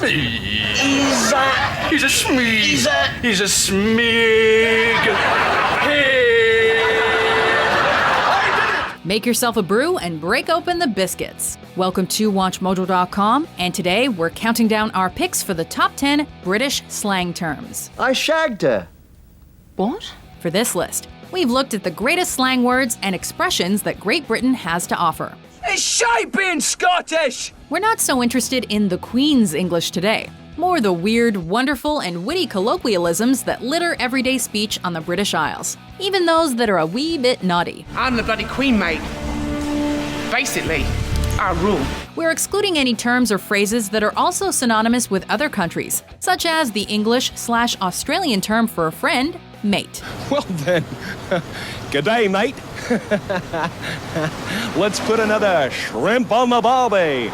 smeg. He's a smeg. He's a smeg. Hey. Make yourself a brew and break open the biscuits. Welcome to WatchMojo.com, and today we're counting down our picks for the top 10 British slang terms. I shagged her. What? For this list, we've looked at the greatest slang words and expressions that Great Britain has to offer. It's shite being Scottish! We're not so interested in the Queen's English today, more the weird, wonderful, and witty colloquialisms that litter everyday speech on the British Isles, even those that are a wee bit naughty. I'm the bloody Queen, mate. Basically, I rule. We're excluding any terms or phrases that are also synonymous with other countries, such as the English/Australian term for a friend, mate. Well then, g'day mate. Let's put another shrimp on the barbie.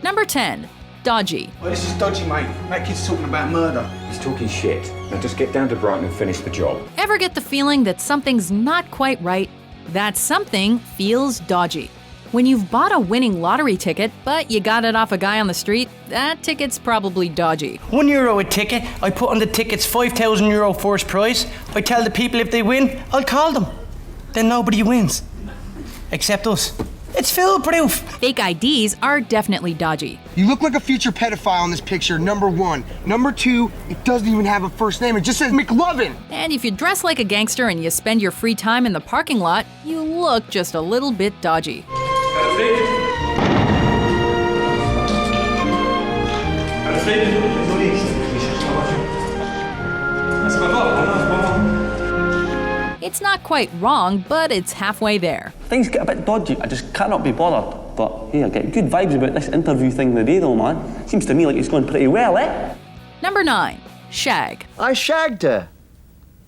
Number 10, dodgy. Well, this is Dodgy, mate. That kid's talking about murder. He's talking shit. Now just get down to Brighton and finish the job. Ever get the feeling that something's not quite right? That something feels dodgy. When you've bought a winning lottery ticket, but you got it off a guy on the street, that ticket's probably dodgy. €1 a ticket. I put on the tickets €5,000 first prize. I tell the people if they win, I'll call them. Then nobody wins. Except us. It's foolproof. Fake IDs are definitely dodgy. You look like a future pedophile in this picture, number 1. Number 2, it doesn't even have a first name. It just says McLovin. And if you dress like a gangster and you spend your free time in the parking lot, you look just a little bit dodgy. It's not quite wrong, but it's halfway there. Things get a bit dodgy. I just cannot be bothered. But hey, I get good vibes about this interview thing today though, man. Seems to me like it's going pretty well, eh? Number 9, shag. I shagged her.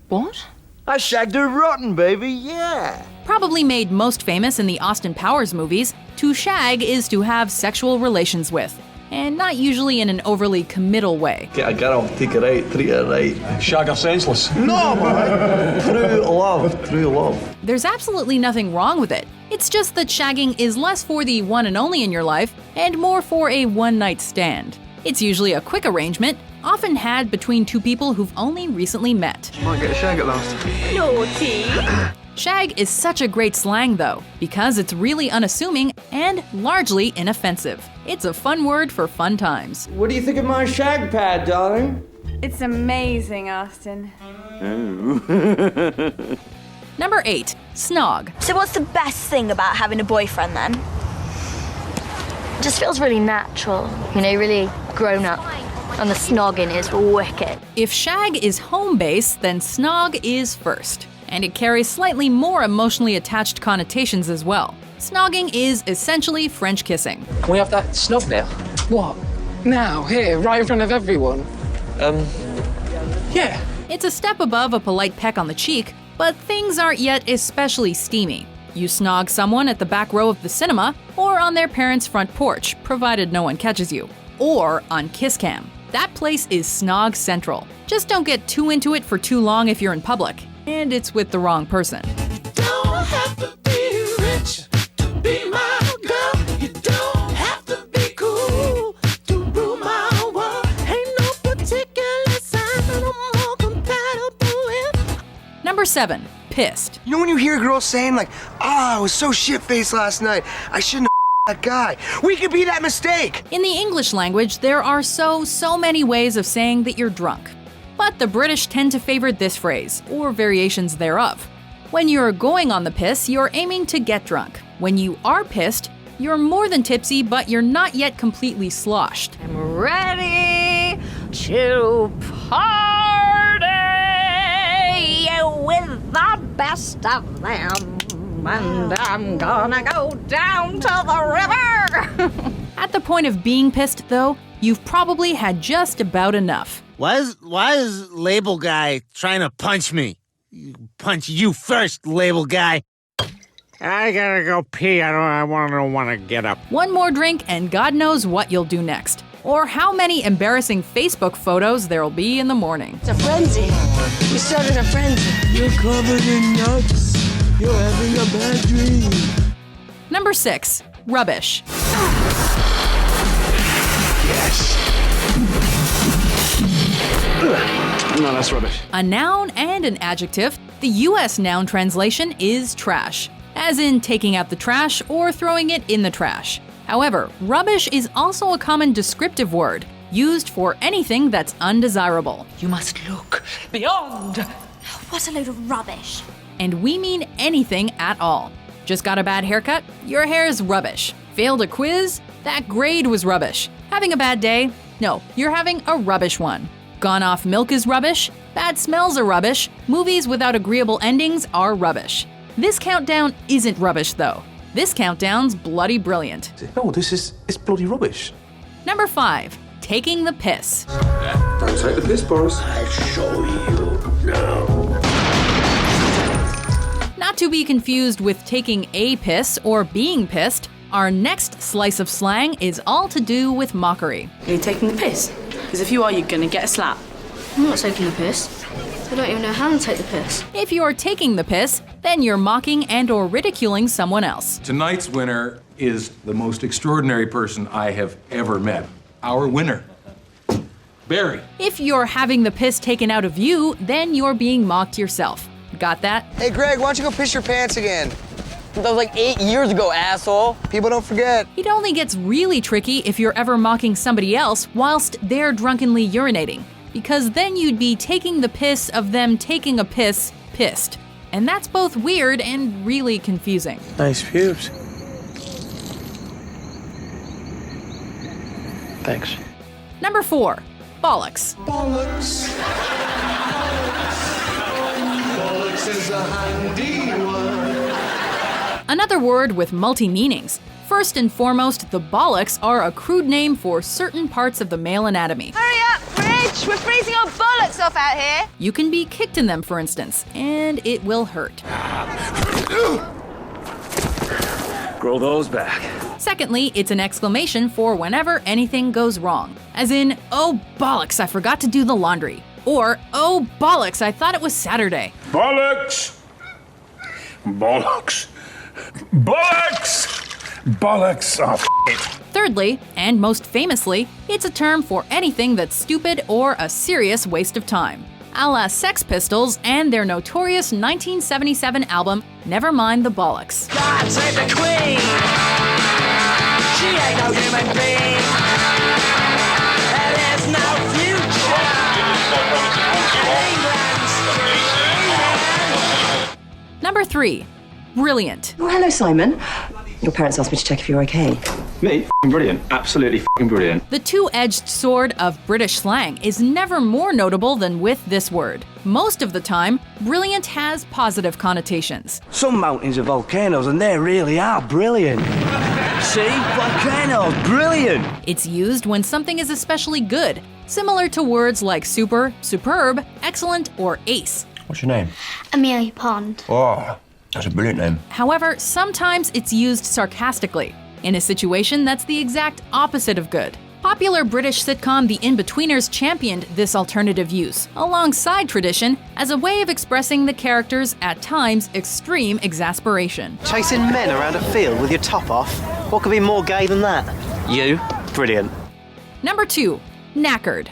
What? I shagged her rotten, baby, yeah. Probably made most famous in the Austin Powers movies, to shag is to have sexual relations with, and not usually in an overly committal way. Get a girl, take her out, treat her right. Shag her senseless. No, man! True love. There's absolutely nothing wrong with it. It's just that shagging is less for the one and only in your life, and more for a one-night stand. It's usually a quick arrangement, often had between two people who've only recently met. Might get a shag at last. Naughty! Shag is such a great slang though, because it's really unassuming and largely inoffensive. It's a fun word for fun times. What do you think of my shag pad, darling? It's amazing, Austin. Number 8, snog. So what's the best thing about having a boyfriend then? It just feels really natural, you know, really grown up. And the snogging is wicked. If shag is home base, then snog is first. And it carries slightly more emotionally attached connotations as well. Snogging is essentially French kissing. Can we have that snog now? What? Now? Here? Right in front of everyone? Yeah. It's a step above a polite peck on the cheek, but things aren't yet especially steamy. You snog someone at the back row of the cinema, or on their parents' front porch, provided no one catches you. Or on Kiss Cam. That place is snog central. Just don't get too into it for too long if you're in public. And it's with the wrong person. Don't have to be rich to be my girl. You don't have to be cool to rule my world. Ain't no particular sign that I'm more compatible with. Number 7, pissed. You know when you hear girls saying like, I was so shit-faced last night, I shouldn't have that guy. We could be that mistake. In the English language, there are so many ways of saying that you're drunk. But the British tend to favor this phrase, or variations thereof. When you're going on the piss, you're aiming to get drunk. When you are pissed, you're more than tipsy, but you're not yet completely sloshed. I'm ready to party with the best of them. And I'm gonna go down to the river. At the point of being pissed, though, you've probably had just about enough. Why is label guy trying to punch me? Punch you first, label guy. I gotta go pee. I don't want to get up. One more drink and God knows what you'll do next. Or how many embarrassing Facebook photos there'll be in the morning. It's a frenzy. We started a frenzy. You're covered in nuts. You're having a bad dream. Number 6, rubbish. Yes. No, that's rubbish. A noun and an adjective, the US noun translation is trash, as in taking out the trash or throwing it in the trash. However, rubbish is also a common descriptive word, used for anything that's undesirable. You must look beyond. What a load of rubbish. And we mean anything at all. Just got a bad haircut? Your hair's rubbish. Failed a quiz? That grade was rubbish. Having a bad day? No, you're having a rubbish one. Gone off milk is rubbish. Bad smells are rubbish. Movies without agreeable endings are rubbish. This countdown isn't rubbish though. This countdown's bloody brilliant. No, it's bloody rubbish. Number 5, taking the piss. Don't take the piss, Boris. I show you now. Not to be confused with taking a piss or being pissed, our next slice of slang is all to do with mockery. Are you taking the piss? Because if you are, you're gonna get a slap. I'm not taking the piss. I don't even know how to take the piss. If you're taking the piss, then you're mocking and or ridiculing someone else. Tonight's winner is the most extraordinary person I have ever met. Our winner, Barry. If you're having the piss taken out of you, then you're being mocked yourself. Got that? Hey, Greg, why don't you go piss your pants again? That was like 8 years ago, asshole. People don't forget. It only gets really tricky if you're ever mocking somebody else whilst they're drunkenly urinating, because then you'd be taking the piss of them taking a piss pissed. And that's both weird and really confusing. Nice pubes. Thanks. Number 4, bollocks. Bollocks. Bollocks is a handy word. Another word with multi-meanings. First and foremost, the bollocks are a crude name for certain parts of the male anatomy. Hurry up, Rich! We're freezing our bollocks off out here. You can be kicked in them, for instance, and it will hurt. Grow those back. Secondly, it's an exclamation for whenever anything goes wrong. As in, oh bollocks, I forgot to do the laundry. Or, oh bollocks, I thought it was Saturday. Bollocks! Bollocks! Bollocks! Bollocks! Oh, shit. Thirdly, and most famously, it's a term for anything that's stupid or a serious waste of time. A la Sex Pistols and their notorious 1977 album, Nevermind the Bollocks. God save the Queen. She ain't no human being. There is no future. Number 3, brilliant. Oh, hello, Simon. Your parents asked me to check if you're okay. Me? F***ing brilliant. Absolutely f***ing brilliant. The two-edged sword of British slang is never more notable than with this word. Most of the time, brilliant has positive connotations. Some mountains are volcanoes and they really are brilliant. See? Volcanoes, brilliant. It's used when something is especially good, similar to words like super, superb, excellent, or ace. What's your name? Amelia Pond. Oh, that's a brilliant name. However, sometimes it's used sarcastically, in a situation that's the exact opposite of good. Popular British sitcom The In-Betweeners championed this alternative use, alongside tradition, as a way of expressing the characters' at times extreme exasperation. Chasing men around a field with your top off? What could be more gay than that? You? Brilliant. Number 2, knackered.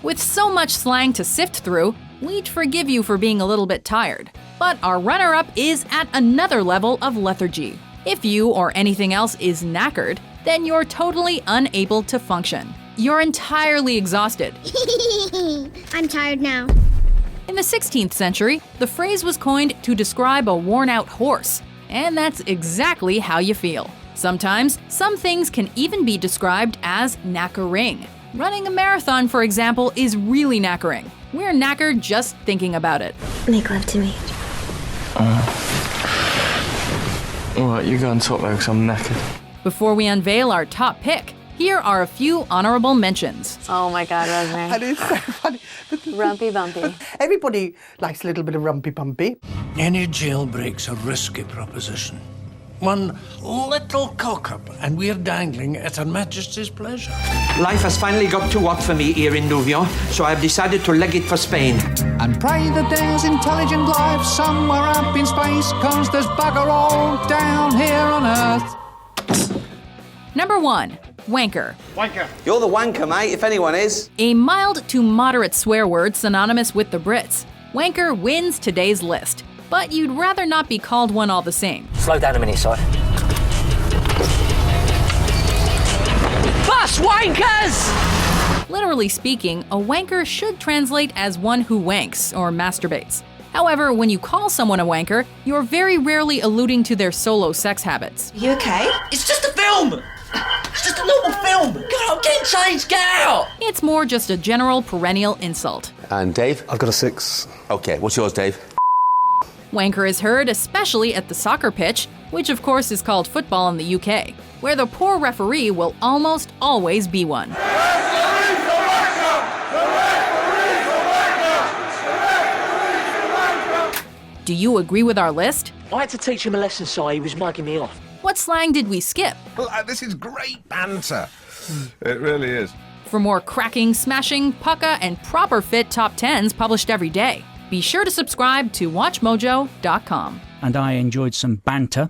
With so much slang to sift through, we'd forgive you for being a little bit tired. But our runner-up is at another level of lethargy. If you or anything else is knackered, then you're totally unable to function. You're entirely exhausted. I'm tired now. In the 16th century, the phrase was coined to describe a worn-out horse, and that's exactly how you feel. Sometimes, some things can even be described as knackering. Running a marathon, for example, is really knackering. We're knackered just thinking about it. Make love to me. Alright, you go and talk though, because I'm knackered. Before we unveil our top pick, here are a few honorable mentions. Oh my God, Rosemary. That is so funny. Rumpy bumpy. Everybody likes a little bit of rumpy bumpy. Any jailbreak's a risky proposition. One little cock-up, and we're dangling at Her Majesty's pleasure. Life has finally got too hot for me here in Nouvion, so I've decided to leg it for Spain. And pray that there's intelligent life somewhere up in space, 'cause there's bugger all down here on Earth. Number 1, Wanker. Wanker. You're the wanker, mate, if anyone is. A mild to moderate swear word synonymous with the Brits. Wanker wins today's list, but you'd rather not be called one all the same. Slow down a minute, Si. Bus wankers! Literally speaking, a wanker should translate as one who wanks or masturbates. However, when you call someone a wanker, you're very rarely alluding to their solo sex habits. You okay? It's just a film! It's just a normal film! Get out, get changed, get out! It's more just a general perennial insult. And Dave? I've got a 6. Okay, what's yours, Dave? Wanker is heard especially at the soccer pitch, which of course is called football in the UK, where the poor referee will almost always be one. Do you agree with our list? I had to teach him a lesson, Si. He was mugging me off. What slang did we skip? Well, this is great banter. It really is. For more cracking, smashing, pucka, and proper fit top 10s published every day, be sure to subscribe to WatchMojo.com. And I enjoyed some banter.